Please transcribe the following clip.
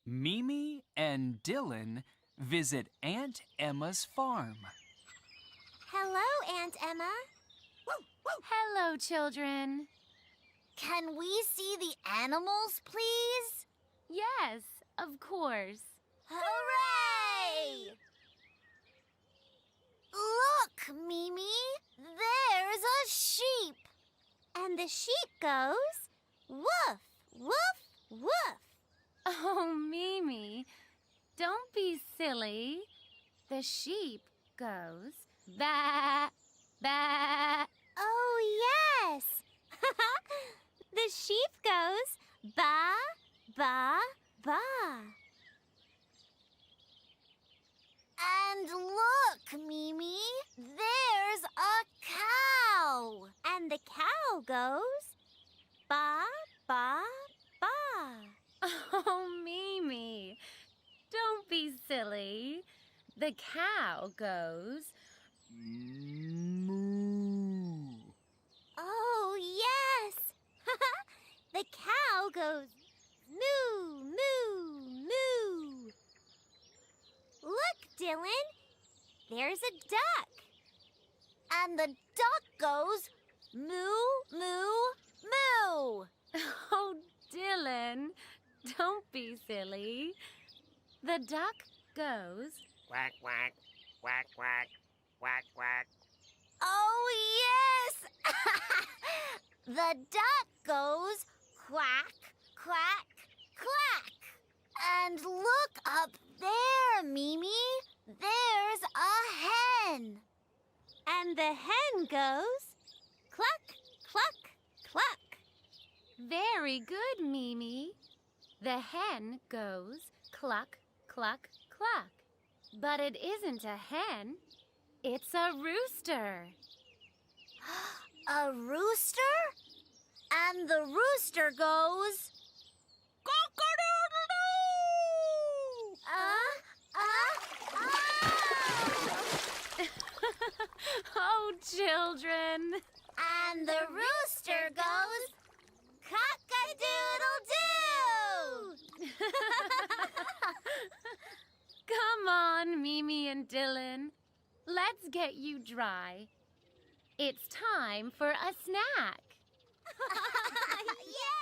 Mimi and Dylan visit Aunt Emma's farm. Hello, Aunt Emma. Hello, children. Can we see the animals, please? Yes, of course. Hooray! Look, Mimi, there's a sheep. And the sheep goes, woof, woof, woof. Oh, Mimi, don't be silly. The sheep goes ba, ba. Oh, yes. The sheep goes ba, ba, ba. And look, Mimi, there's a cow. And the cow goes ba, ba, ba. Oh, Mimi, don't be silly. The cow goes Moo. Oh, yes. The cow goes moo, moo, moo. Look, Dylan, there's a duck. And the duck goes moo, moo, moo. Oh, Dylan, don't be silly. The duck goes Quack, quack, quack, quack, quack, quack. Oh, yes. The duck goes quack, quack, quack. And look up there, Mimi. There's a hen. And the hen goes cluck, cluck, cluck. very good, Mimi. The hen goes cluck, cluck, cluck. But it isn't a hen. It's a rooster. A rooster? And the rooster goes cock-a-doodle-doo! Oh, children. And the rooster goes cock-a-doodle-doo! Come on, Mimi and Dylan. Let's get you dry. It's time for a snack. Yeah!